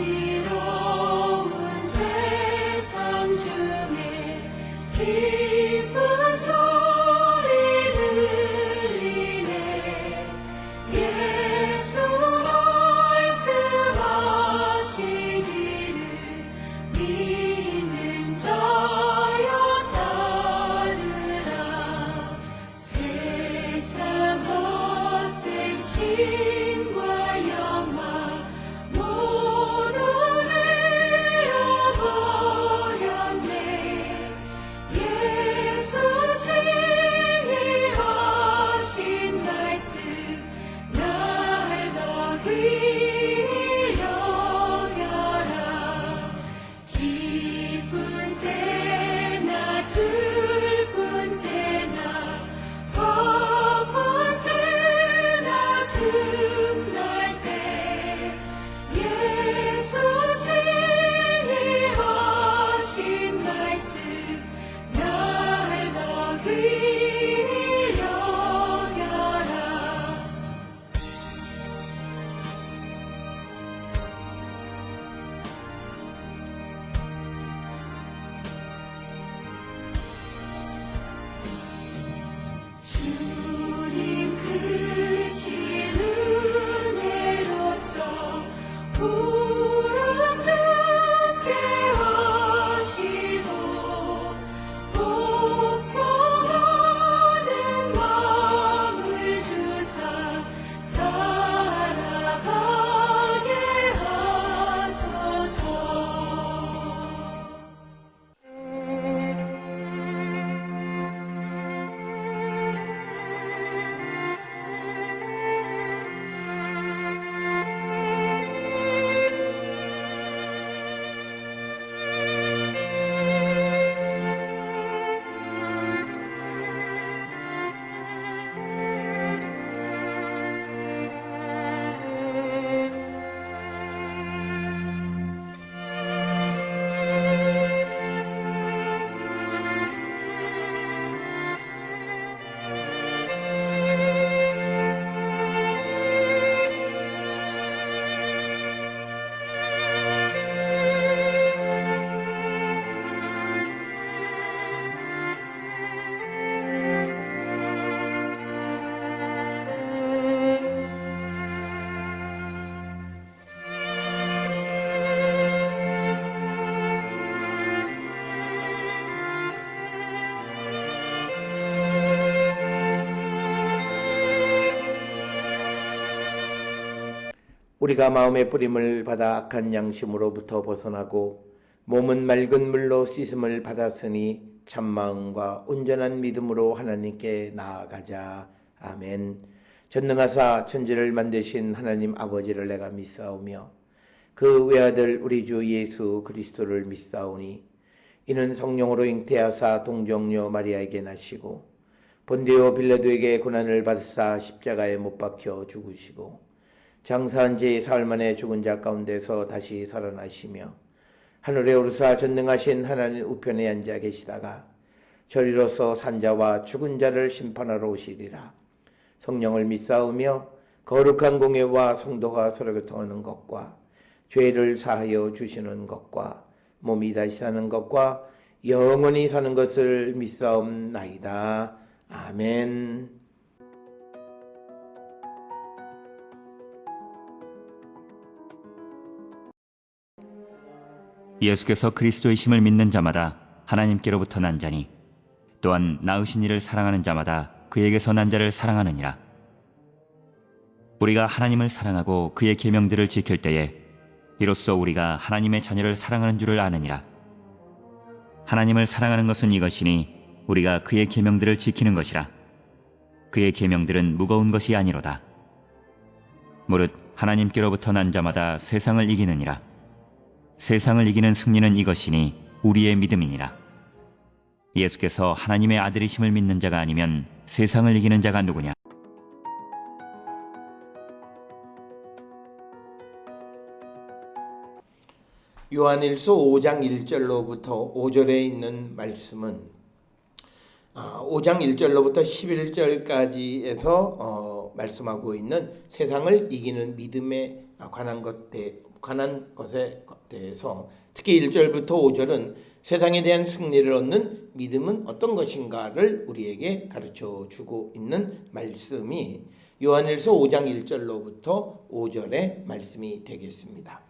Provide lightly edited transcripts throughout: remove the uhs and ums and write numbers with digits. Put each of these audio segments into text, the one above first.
어지러운 세상 중에 기쁜 소리 들리네. 예수 말씀하시기를 믿는 자여 따르라. 세상 헛된 신과 영광 모두 내어버렸네. 예수 진리하신 말씀 날 더 귀히 여겨라. 기쁜 때나 슬픈 때나 바쁜 때나 틈날 때 예수 진리하신 말씀 날 더 귀히 여겨라. 주님 크신 은혜로서 부름듣게 하시고 복종하는 마음을 주사 따라가게 하소서. 우리가 마음의 뿌림을 받아 악한 양심으로부터 벗어나고 몸은 맑은 물로 씻음을 받았으니 참마음과 온전한 믿음으로 하나님께 나아가자. 아멘. 전능하사 천지를 만드신 하나님 아버지를 내가 믿사오며 그 외아들 우리 주 예수 그리스도를 믿사오니 이는 성령으로 잉태하사 동정녀 마리아에게 나시고 본디오 빌라도에게 고난을 받으사 십자가에 못 박혀 죽으시고 장사한 지 사흘 만에 죽은 자 가운데서 다시 살아나시며 하늘에 오르사 전능하신 하나님 우편에 앉아 계시다가 저리로서 산자와 죽은 자를 심판하러 오시리라. 성령을 믿사오며 거룩한 공예와 성도가 서로 교통하는 것과 죄를 사하여 주시는 것과 몸이 다시 사는 것과 영원히 사는 것을 믿사옵나이다. 아멘. 예수께서 그리스도이심을 믿는 자마다 하나님께로부터 난 자니 또한 낳으신 이를 사랑하는 자마다 그에게서 난 자를 사랑하느니라. 우리가 하나님을 사랑하고 그의 계명들을 지킬 때에 이로써 우리가 하나님의 자녀를 사랑하는 줄을 아느니라. 하나님을 사랑하는 것은 이것이니 우리가 그의 계명들을 지키는 것이라. 그의 계명들은 무거운 것이 아니로다. 무릇 하나님께로부터 난 자마다 세상을 이기느니라. 세상을 이기는 승리는 이것이니 우리의 믿음이니라. 예수께서 하나님의 아들이심을 믿는 자가 아니면 세상을 이기는 자가 누구냐? 요한일서 5장 1절로부터 5절에 있는 말씀은 5장 1절로부터 11절까지에서 말씀하고 있는 세상을 이기는 믿음에 관한 것에 관한 것에 대해서 특히 1절부터 5절은 세상에 대한 승리를 얻는 믿음은 어떤 것인가를 우리에게 가르쳐 주고 있는 말씀이 요한일서 5장 1절로부터 5절의 말씀이 되겠습니다.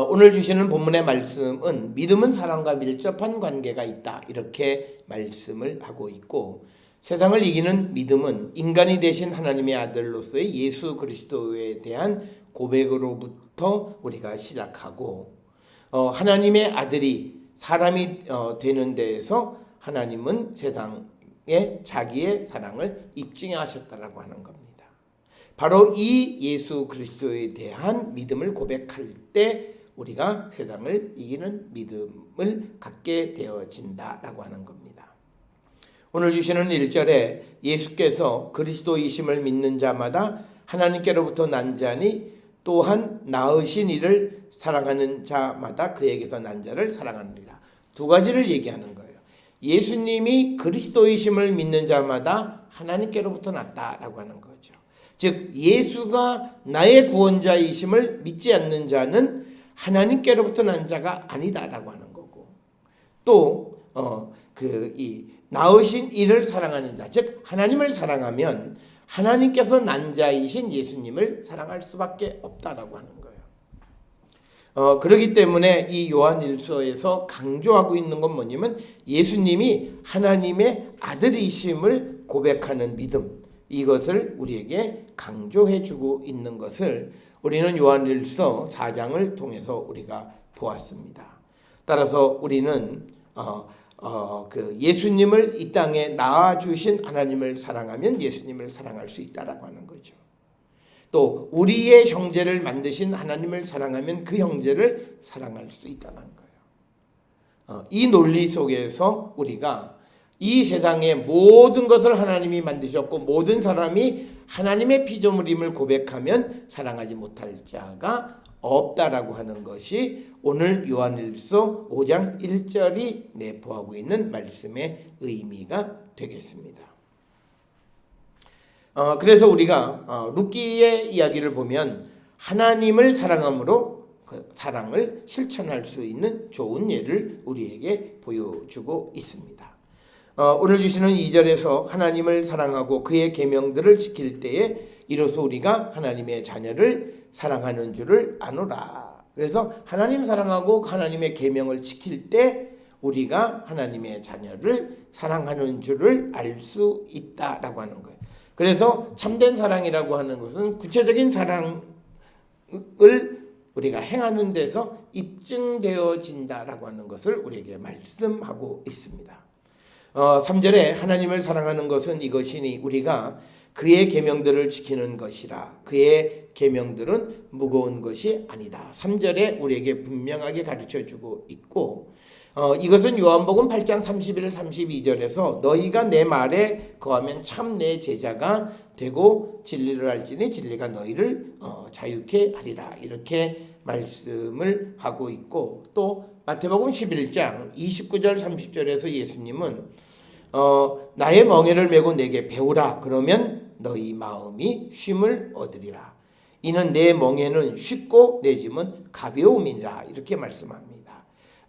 오늘 주시는 본문의 말씀은 믿음은 사랑과 밀접한 관계가 있다 이렇게 말씀을 하고 있고, 세상을 이기는 믿음은 인간이 되신 하나님의 아들로서의 예수 그리스도에 대한 고백으로부터 우리가 시작하고, 하나님의 아들이 사람이 되는 데에서 하나님은 세상에 자기의 사랑을 입증하셨다라고 하는 겁니다. 바로 이 예수 그리스도에 대한 믿음을 고백할 때 우리가 세상을 이기는 믿음을 갖게 되어진다라고 하는 겁니다. 오늘 주시는 1절에 예수께서 그리스도이심을 믿는 자마다 하나님께로부터 난 자니 또한 낳으신 이를 사랑하는 자마다 그에게서 난 자를 사랑하느니라. 두 가지를 얘기하는 거예요. 예수님이 그리스도이심을 믿는 자마다 하나님께로부터 났다라고 하는 거죠. 즉 예수가 나의 구원자이심을 믿지 않는 자는 하나님께로부터 난 자가 아니다라고 하는 거고, 또 이 낳으신 이를 사랑하는 자, 즉 하나님을 사랑하면 하나님께서 난 자이신 예수님을 사랑할 수밖에 없다라고 하는 거예요. 그렇기 때문에 이 요한일서에서 강조하고 있는 건 뭐냐면 예수님이 하나님의 아들이심을 고백하는 믿음, 이것을 우리에게 강조해주고 있는 것을 우리는 요한일서 4장을 통해서 우리가 보았습니다. 따라서 우리는 그 예수님을 이 땅에 낳아주신 하나님을 사랑하면 예수님을 사랑할 수 있다라고 하는 거죠. 또 우리의 형제를 만드신 하나님을 사랑하면 그 형제를 사랑할 수 있다는 거예요. 이 논리 속에서 우리가 이 세상의 모든 것을 하나님이 만드셨고 모든 사람이 하나님의 피조물임을 고백하면 사랑하지 못할 자가 없다라고 하는 것이 오늘 요한일서 5장 1절이 내포하고 있는 말씀의 의미가 되겠습니다. 그래서 우리가 룻기의 이야기를 보면 하나님을 사랑함으로 그 사랑을 실천할 수 있는 좋은 예를 우리에게 보여주고 있습니다. 오늘 주시는 2절에서 하나님을 사랑하고 그의 계명들을 지킬 때에 이로써 우리가 하나님의 자녀를 사랑하는 줄을 아노라. 그래서 하나님 사랑하고 하나님의 계명을 지킬 때 우리가 하나님의 자녀를 사랑하는 줄을 알 수 있다라고 하는 거예요. 그래서 참된 사랑이라고 하는 것은 구체적인 사랑을 우리가 행하는 데서 입증되어진다라고 하는 것을 우리에게 말씀하고 있습니다. 3절에 하나님을 사랑하는 것은 이것이니 우리가 그의 계명들을 지키는 것이라. 그의 계명들은 무거운 것이 아니다. 3절에 우리에게 분명하게 가르쳐주고 있고, 이것은 요한복음 8장 31, 32절에서 너희가 내 말에 거하면 참 내 제자가 되고 진리를 알지니 진리가 너희를 자유케 하리라. 이렇게 말씀을 하고 있고, 또 마태복음 11장 29절 30절에서 예수님은 나의 멍에를 메고 내게 배우라. 그러면 너희 마음이 쉼을 얻으리라. 이는 내 멍에는 쉽고 내 짐은 가벼움이니라. 이렇게 말씀합니다.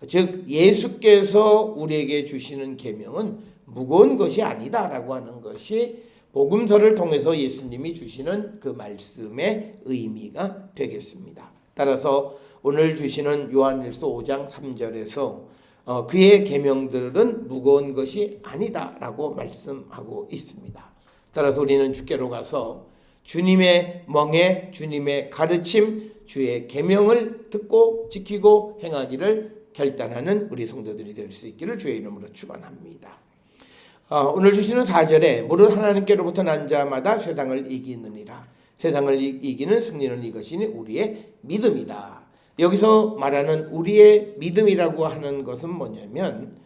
즉 예수께서 우리에게 주시는 계명은 무거운 것이 아니다라고 하는 것이 복음서를 통해서 예수님이 주시는 그 말씀의 의미가 되겠습니다. 따라서 오늘 주시는 요한일서 5장 3절에서 그의 계명들은 무거운 것이 아니다라고 말씀하고 있습니다. 따라서 우리는 주께로 가서 주님의 멍에, 주님의 가르침, 주의 계명을 듣고 지키고 행하기를 결단하는 우리 성도들이 될 수 있기를 주의 이름으로 축원합니다. 오늘 주시는 4절에 무릇 하나님께로부터 난 자마다 세상을 이기느니라. 세상을 이기는 승리는 이것이니 우리의 믿음이다. 여기서 말하는 우리의 믿음이라고 하는 것은 뭐냐면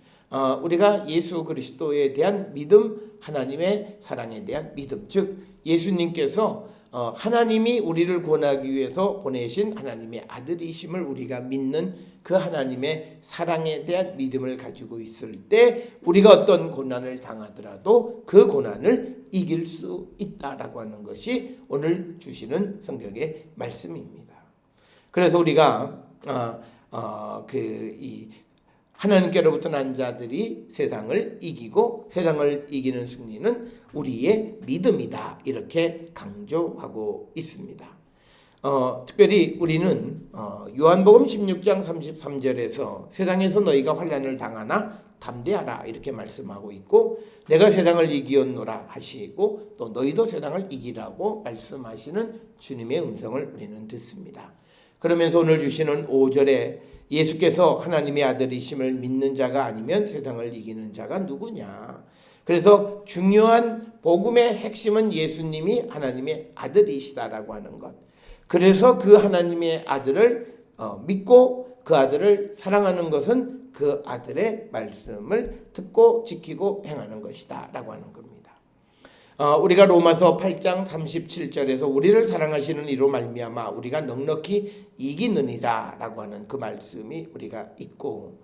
우리가 예수 그리스도에 대한 믿음, 하나님의 사랑에 대한 믿음, 즉 예수님께서 하나님이 우리를 구원하기 위해서 보내신 하나님의 아들이심을 우리가 믿는 그 하나님의 사랑에 대한 믿음을 가지고 있을 때 우리가 어떤 고난을 당하더라도 그 고난을 이길 수 있다라고 하는 것이 오늘 주시는 성경의 말씀입니다. 그래서 우리가 하나님께로부터 난 자들이 세상을 이기고 세상을 이기는 승리는 우리의 믿음이다, 이렇게 강조하고 있습니다. 특별히 우리는 요한복음 16장 33절에서 세상에서 너희가 환난을 당하나 담대하라, 이렇게 말씀하고 있고, 내가 세상을 이기었노라 하시고 또 너희도 세상을 이기라고 말씀하시는 주님의 음성을 우리는 듣습니다. 그러면서 오늘 주시는 5절에 예수께서 하나님의 아들이심을 믿는 자가 아니면 세상을 이기는 자가 누구냐. 그래서 중요한 복음의 핵심은 예수님이 하나님의 아들이시다라고 하는 것. 그래서 그 하나님의 아들을 믿고 그 아들을 사랑하는 것은 그 아들의 말씀을 듣고 지키고 행하는 것이다 라고 하는 겁니다. 우리가 로마서 8장 37절에서 우리를 사랑하시는 이로 말미암아 우리가 넉넉히 이기느니라 라고 하는 그 말씀이 우리가 있고,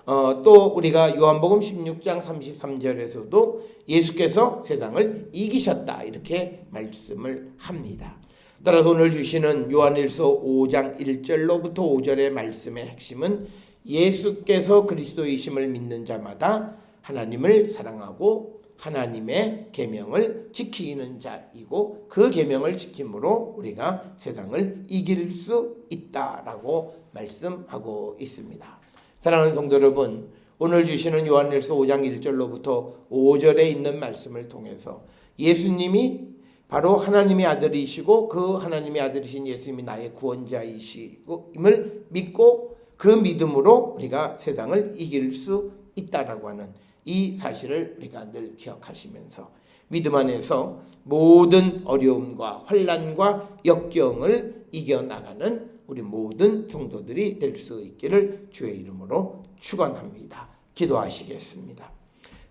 또 우리가 요한복음 16장 33절에서도 예수께서 세상을 이기셨다, 이렇게 말씀을 합니다. 따라서 오늘 주시는 요한일서 5장 1절로부터 5절의 말씀의 핵심은 예수께서 그리스도이심을 믿는 자마다 하나님을 사랑하고 하나님의 계명을 지키는 자이고, 그 계명을 지킴으로 우리가 세상을 이길 수 있다라고 말씀하고 있습니다. 사랑하는 성도 여러분, 오늘 주시는 요한일서 5장 1절로부터 5절에 있는 말씀을 통해서 예수님이 바로 하나님의 아들이시고 그 하나님의 아들이신 예수님이 나의 구원자이심을 믿고 그 믿음으로 우리가 세상을 이길 수 있다라고 하는 이 사실을 우리가 늘 기억하시면서 믿음 안에서 모든 어려움과 환난과 역경을 이겨나가는 우리 모든 성도들이 될 수 있기를 주의 이름으로 축원합니다. 기도하시겠습니다.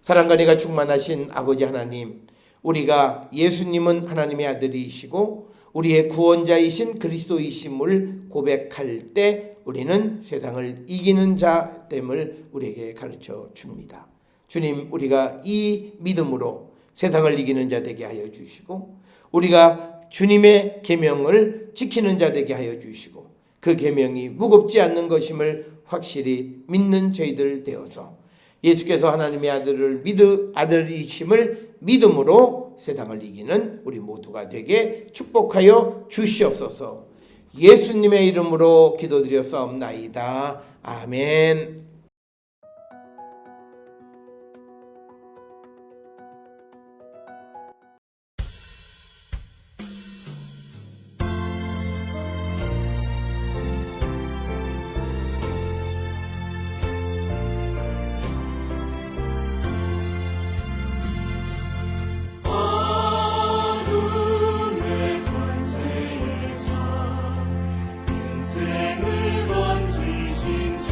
사랑과 은혜가 충만하신 아버지 하나님, 우리가 예수님은 하나님의 아들이시고 우리의 구원자이신 그리스도이심을 고백할 때 우리는 세상을 이기는 자됨을 우리에게 가르쳐 줍니다. 주님, 우리가 이 믿음으로 세상을 이기는 자 되게 하여 주시고 우리가 주님의 계명을 지키는 자 되게 하여 주시고 그 계명이 무겁지 않는 것임을 확실히 믿는 저희들 되어서 예수께서 하나님의 아들이심을 믿음으로 세상을 이기는 우리 모두가 되게 축복하여 주시옵소서. 예수님의 이름으로 기도드렸사옵나이다. 아멘. 어둠의 권세에서 인생을 던지신 주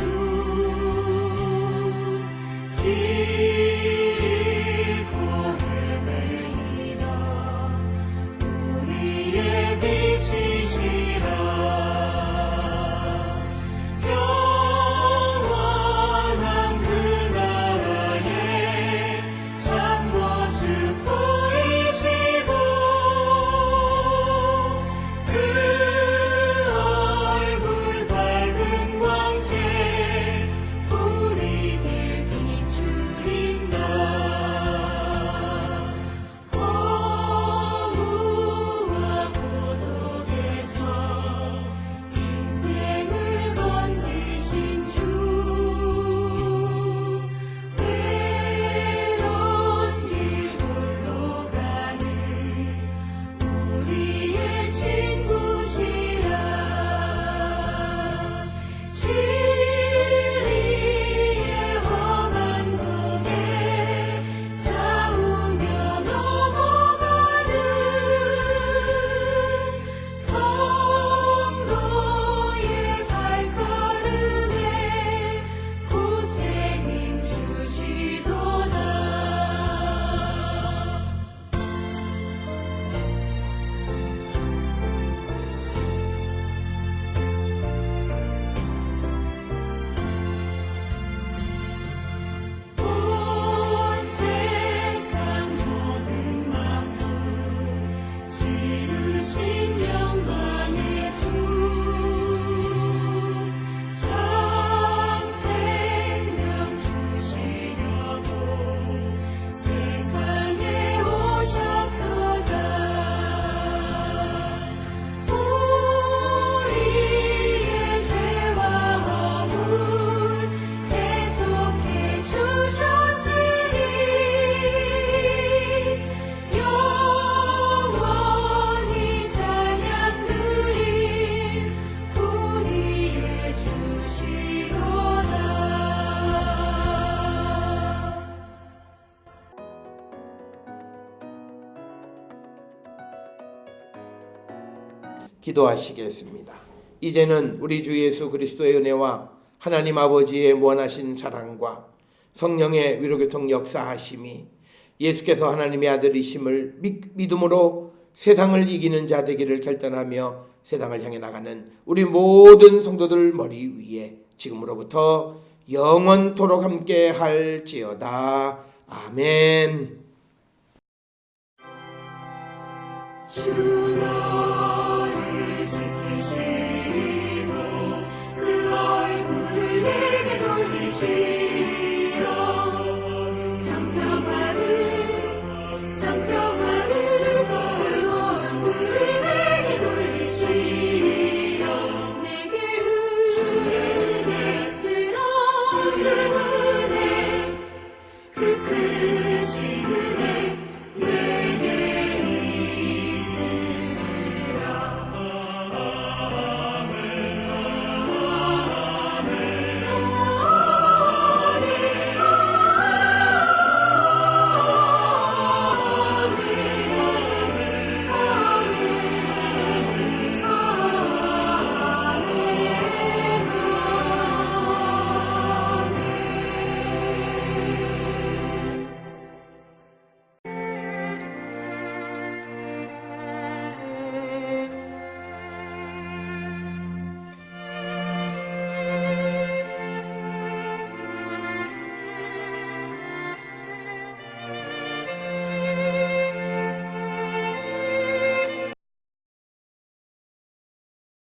기도하시겠습니다. 이제는 우리 주 예수 그리스도의 은혜와 하나님 아버지의 무한하신 사랑과 성령의 위로교통 역사하심이 예수께서 하나님의 아들이심을 믿음으로 세상을 이기는 자 되기를 결단하며 세상을 향해 나가는 우리 모든 성도들 머리 위에 지금으로부터 영원토록 함께 할지어다. 아멘. 주나